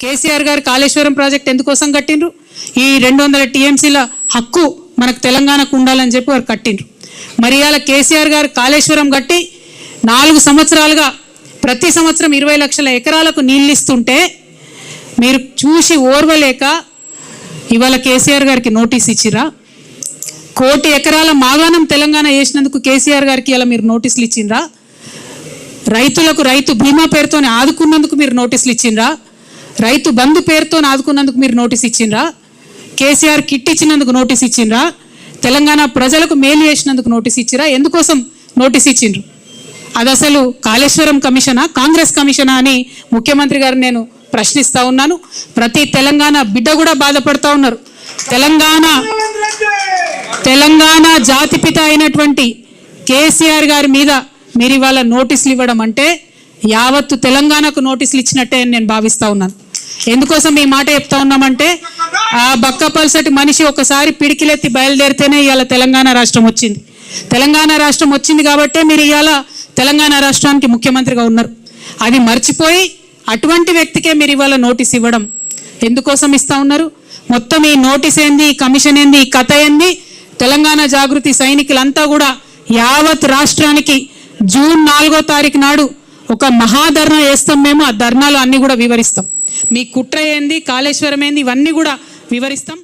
కేసీఆర్ గారు కాళేశ్వరం ప్రాజెక్ట్ ఎందుకోసం కట్టిండ్రు? ఈ 200 టీఎంసీల హక్కు మనకు తెలంగాణకు ఉండాలని చెప్పి వారు కట్టిండ్రు. మరి ఇవాళ కేసీఆర్ గారు కాళేశ్వరం కట్టి 4 సంవత్సరాలుగా ప్రతి సంవత్సరం 20 లక్షల ఎకరాలకు నీళ్ళు ఇస్తుంటే మీరు చూసి ఓర్వలేక ఇవాళ కేసీఆర్ గారికి నోటీస్ ఇచ్చిరా? 1 కోటి ఎకరాల మాగాణం తెలంగాణ చేసినందుకు కేసీఆర్ గారికి ఇలా మీరు నోటీసులు ఇచ్చిండ్రా? రైతులకు రైతు బీమా పేరుతో ఆదుకున్నందుకు మీరు నోటీసులు ఇచ్చిండ్రా? రైతు బంధు పేరుతో ఆదుకున్నందుకు మీరు నోటీస్ ఇచ్చిండ్రా? కేసీఆర్ కిట్ ఇచ్చినందుకు నోటీస్ ఇచ్చిండ్రా? తెలంగాణ ప్రజలకు మేలు చేసినందుకు నోటీస్ ఇచ్చిరా? ఎందుకోసం నోటీస్ ఇచ్చిండ్రు? అది అసలు కాళేశ్వరం కమిషనా, కాంగ్రెస్ కమిషనా అని ముఖ్యమంత్రి గారు నేను ప్రశ్నిస్తూ ఉన్నాను. ప్రతి తెలంగాణ బిడ్డ కూడా బాధపడుతూ ఉన్నారు. తెలంగాణ జాతిపిత అయినటువంటి కేసీఆర్ గారి మీద మీరు ఇవాళ నోటీసులు ఇవ్వడం అంటే యావత్తు తెలంగాణకు నోటీసులు ఇచ్చినట్టే అని నేను భావిస్తూ ఉన్నాను. ఎందుకోసం ఈ మాట చెప్తా ఉన్నామంటే ఆ బక్కపల్సటి మనిషి ఒకసారి పిడికిలెత్తి బయలుదేరితేనే ఇవాళ తెలంగాణ రాష్ట్రం వచ్చింది. తెలంగాణ రాష్ట్రం వచ్చింది కాబట్టే మీరు ఇవాళ తెలంగాణ రాష్ట్రానికి ముఖ్యమంత్రిగా ఉన్నారు. అది మర్చిపోయి అటువంటి వ్యక్తికే మీరు ఇవాళ నోటీస్ ఇవ్వడం ఎందుకోసం ఇస్తూ ఉన్నారు? మొత్తం ఈ నోటీస్ ఏంది, ఈ కమిషన్ ఏంది, ఈ కథ ఏంది? తెలంగాణ జాగృతి సైనికులంతా కూడా యావత్ రాష్ట్రానికి జూన్ 4వ తారీఖు నాడు ఒక మహాధర్నా చేస్తాం. మేము ఆ ధర్నాలు అన్నీ కూడా వివరిస్తాం. మీ కుట్ర ఏంది, కాళేశ్వరం ఏంది, ఇవన్నీ కూడా వివరిస్తాం.